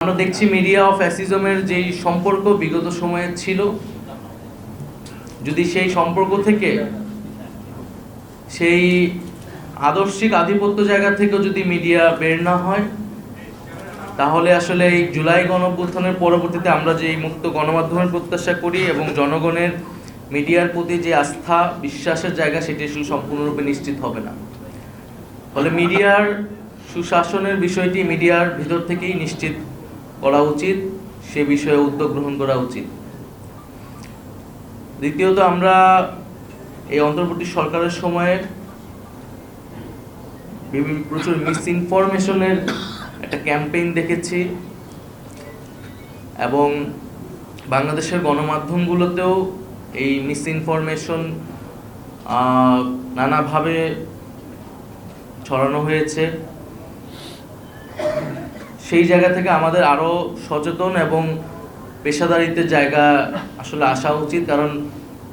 আমরা দেখছি মিডিয়া ও ফ্যাসিজমের যেই সম্পর্ক বিগত সময়ে ছিল, যদি সেই সম্পর্ক থেকে সেই আদর্শিক আধিপত্য জায়গা থেকেও যদি মিডিয়া বের না হয়, তাহলে আসলে এই জুলাই গণঅভ্যুত্থানের পরবর্তীতে আমরা যে মুক্ত গণমাধ্যমের প্রত্যাশা করি এবং জনগণের মিডিয়ার প্রতি যে আস্থা বিশ্বাসের জায়গা, সেটি আসলে সম্পূর্ণরূপে নিশ্চিত হবে না। ফলে মিডিয়ার সুশাসনের বিষয়টি মিডিয়ার ভিতর থেকেই নিশ্চিত করা উচিত, সে বিষয়ে উদ্যোগ গ্রহণ করা উচিত। দ্বিতীয়ত, আমরা এই অন্তর্বর্তী সরকারের সময়ে প্রচুর মিসইনফরমেশনের একটা ক্যাম্পেইন দেখেছি এবং বাংলাদেশের গণমাধ্যমগুলোতেও এই মিসইনফরমেশন নানাভাবে ছড়ানো হয়েছে। সেই জায়গা থেকে আমাদের আরও সচেতন এবং পেশাদারিত্বের জায়গা আসলে আসা উচিত, কারণ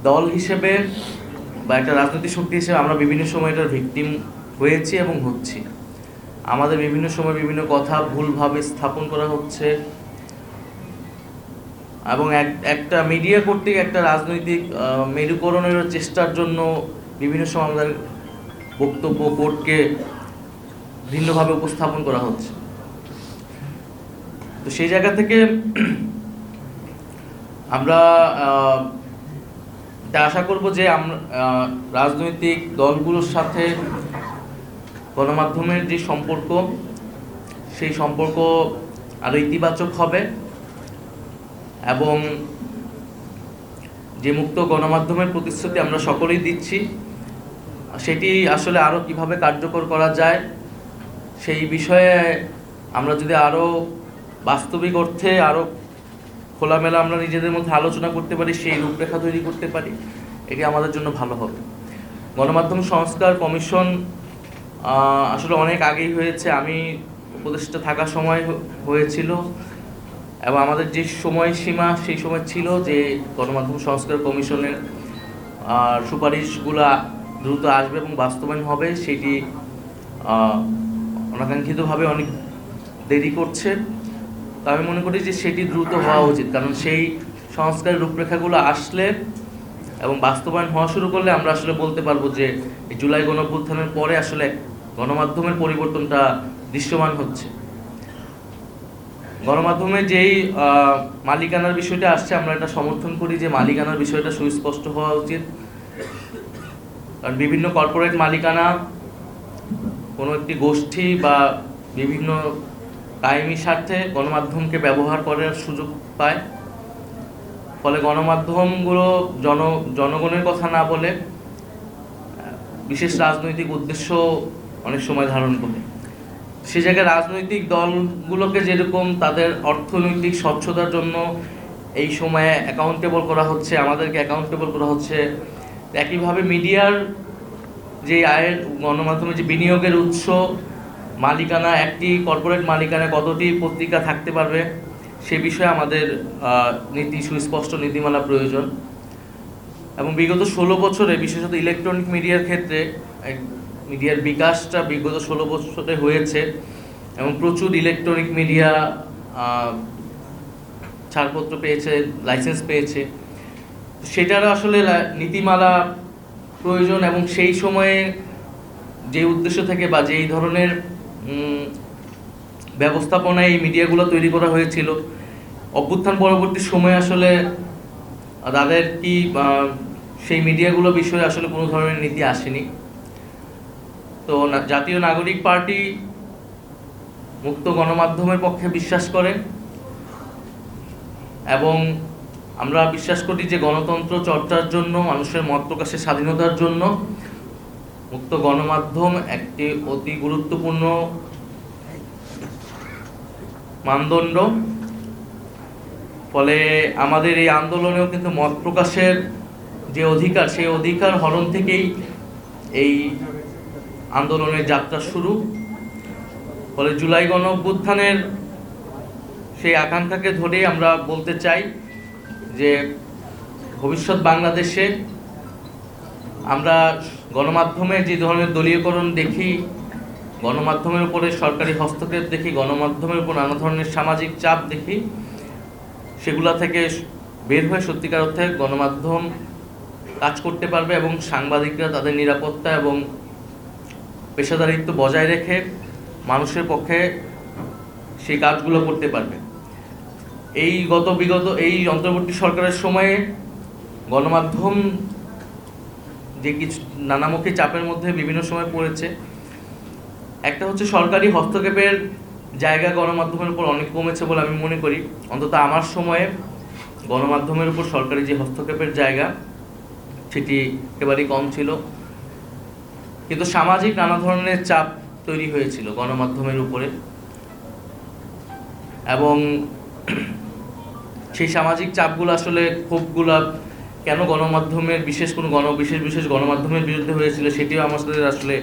দল হিসেবে বা একটা রাজনৈতিক শক্তি হিসেবে আমরা বিভিন্ন সময় এটার ভিকটিম হয়েছি এবং হচ্ছি। আমাদের বিভিন্ন সময় বিভিন্ন কথা ভুলভাবে স্থাপন করা হচ্ছে এবং একটা মিডিয়া কর্তৃক একটা রাজনৈতিক মেরুকরণের চেষ্টার জন্য বিভিন্ন সময় আমাদের বক্তব্য কোর্টকে ভিন্নভাবে উপস্থাপন করা হচ্ছে। তো সেই জায়গা থেকে আমরা আশা করব যে রাজনৈতিক দলগুলোর সাথে গণমাধ্যমের যে সম্পর্ক, সেই সম্পর্ক আরো ইতিবাচক হবে এবং যে মুক্ত গণমাধ্যমের প্রতিশ্রুতি আমরা সকলেই দিচ্ছি, সেটি আসলে আরো কিভাবে কার্যকর করা যায় সেই বিষয়ে আমরা যদি আরো বাস্তবিক অর্থে আরো খোলামেলা আমরা নিজেদের মধ্যে আলোচনা করতে পারি, সেই রূপরেখা তৈরি করতে পারি, এটি আমাদের জন্য ভালো হবে। গণমাধ্যম সংস্কার কমিশন আসলে অনেক আগেই হয়েছে, আমি উপদেষ্টা থাকার সময় হয়েছিল এবং আমাদের যে সময়সীমা সেই সময় ছিল যে গণমাধ্যম সংস্কার কমিশনের সুপারিশগুলো দ্রুত আসবে এবং বাস্তবায়ন হবে, সেটি অনাকাঙ্ক্ষিতভাবে অনেক দেরি করছে। তো আমি মনে করি যে সেটি দ্রুত হওয়া উচিত, কারণ সেই সংস্কারের রূপরেখাগুলো আসলে এবং বাস্তবায়ন হওয়া শুরু করলে আমরা আসলে বলতে পারবো যে এই জুলাই গণঅভ্যুত্থানের পরে আসলে গণমাধ্যমের পরিবর্তনটা দৃশ্যমান হচ্ছে। গণমাধ্যমে যেই মালিকানার বিষয়টা আসছে, আমরা এটা সমর্থন করি যে মালিকানার বিষয়টা সুস্পষ্ট হওয়া উচিত, কারণ বিভিন্ন কর্পোরেট মালিকানা কোনো একটি গোষ্ঠী বা বিভিন্ন কায়েমি স্বার্থে গণমাধ্যমকে ব্যবহার করার সুযোগ পায়। ফলে গণমাধ্যমগুলো জনগণের কথা না বলে বিশেষ রাজনৈতিক উদ্দেশ্য অনেক সময় ধারণ করে। সে জায়গায় রাজনৈতিক দলগুলোকে যেরকম তাদের অর্থনৈতিক স্বচ্ছতার জন্য এই সময়ে অ্যাকাউন্টেবল করা হচ্ছে, আমাদেরকে অ্যাকাউন্টেবল করা হচ্ছে, একইভাবে মিডিয়ার যে আয়ের, গণমাধ্যমে যে বিনিয়োগের উৎস, মালিকানা, একটি কর্পোরেট মালিকানা কতটি পত্রিকা থাকতে পারবে, সে বিষয়ে আমাদের সুস্পষ্ট নীতিমালা প্রয়োজন। এবং বিগত 16 বছরে বিশেষত ইলেকট্রনিক মিডিয়ার ক্ষেত্রে মিডিয়ার বিকাশটা বিগত 16 বছরে হয়েছে এবং প্রচুর ইলেকট্রনিক মিডিয়া ছাড়পত্র পেয়েছে, লাইসেন্স পেয়েছে। সেটার আসলে নীতিমালা প্রয়োজন এবং সেই সময়ে যে উদ্দেশ্য থেকে বা যেই ধরনের ব্যবস্থাপনায় এই মিডিয়াগুলো তৈরি করা হয়েছিল, অভ্যুত্থান পরবর্তী সময়ে আসলে তাদের কি সেই মিডিয়াগুলো বিষয়ে আসলে কোনো ধরনের নীতি আসেনি। তো জাতীয় নাগরিক পার্টি মুক্ত গণমাধ্যমের পক্ষে বিশ্বাস করে এবং আমরা বিশ্বাস করি যে গণতন্ত্র চর্চার জন্য, মানুষের মত প্রকাশের স্বাধীনতার জন্য মুক্ত গণমাধ্যম একটি অতি গুরুত্বপূর্ণ মানদণ্ড। ফলে আমাদের এই আন্দোলনেও কিন্তু মত প্রকাশের যে অধিকার, সেই অধিকার হরণ থেকেই এই আন্দোলনের যাত্রা শুরু। ফলে জুলাই গণঅভ্যুত্থানের সেই আকাঙ্ক্ষাকে ধরেই আমরা বলতে চাই যে ভবিষ্যৎ বাংলাদেশে আমরা গণমাধ্যমে যে ধরনের দলীয়করণ দেখি, গণমাধ্যমের উপরে সরকারি হস্তক্ষেপ দেখি, গণমাধ্যমের উপর নানা ধরনের সামাজিক চাপ দেখি, সেগুলা থেকে বের হয়ে সত্যিকার অর্থে গণমাধ্যম কাজ করতে পারবে এবং সাংবাদিকরা তাদের নিরাপত্তা এবং পেশাদারিত্ব বজায় রেখে মানুষের পক্ষে সেই কাজগুলো করতে পারবে। বিগত এই অন্তর্বর্তী সরকারের সময়ে গণমাধ্যম যে কিছু নানামুখী চাপের মধ্যে বিভিন্ন সময় পড়েছে। একটা হচ্ছে সরকারি হস্তক্ষেপের জায়গা গণমাধ্যমের উপর অনেক কমেছে বলে আমি মনে করি। অন্তত আমার সময়ে গণমাধ্যমের উপর সরকারি যে হস্তক্ষেপের জায়গা সেটি একেবারেই কম ছিল, কিন্তু সামাজিক নানা ধরনের চাপ তৈরি হয়েছিল গণমাধ্যমের উপরে, এবং সেই সামাজিক চাপগুলো আসলে ক্ষোভগুলা কেন গণমাধ্যমের বিশেষ গণমাধ্যমের বিরুদ্ধে হয়েছিল সেটিও আমাদের আসলে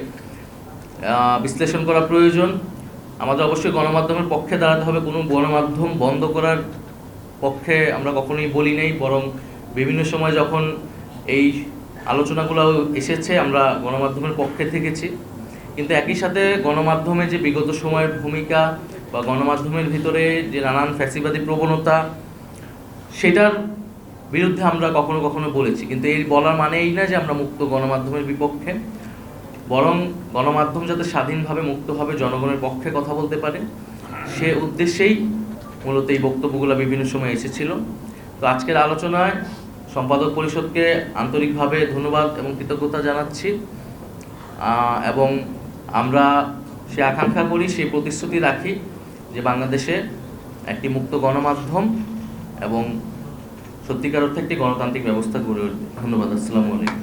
বিশ্লেষণ করা প্রয়োজন। আমাদের অবশ্যই গণমাধ্যমের পক্ষে দাঁড়াতে হবে। কোনো গণমাধ্যম বন্ধ করার পক্ষে আমরা কখনোই বলি নাই, বরং বিভিন্ন সময় যখন এই আলোচনাগুলো এসেছে আমরা গণমাধ্যমের পক্ষে থেকেছি। কিন্তু একই সাথে গণমাধ্যমে যে বিগত সময়ের ভূমিকা বা গণমাধ্যমের ভিতরে যে নানান ফ্যাসিবাদী প্রবণতা, সেটার বিরুদ্ধে আমরা কখনো কখনো বলেছি। কিন্তু এই বলার মানে এই না যে আমরা মুক্ত গণমাধ্যমের বিপক্ষে, বরং গণমাধ্যম যাতে স্বাধীনভাবে মুক্তভাবে জনগণের পক্ষে কথা বলতে পারে সে উদ্দেশ্যেই মূলত এই বক্তব্যগুলো বিভিন্ন সময় এসেছিল। তো আজকের আলোচনায় সম্পাদক পরিষদকে আন্তরিকভাবে ধন্যবাদ এবং কৃতজ্ঞতা জানাচ্ছি, এবং আমরা সে আকাঙ্ক্ষা করি, সেই প্রতিশ্রুতি রাখি যে বাংলাদেশে একটি মুক্ত গণমাধ্যম এবং সত্যিকার অর্থে একটি গণতান্ত্রিক ব্যবস্থা গড়ে উঠবে। ধন্যবাদ। আসসালামু আলাইকুম।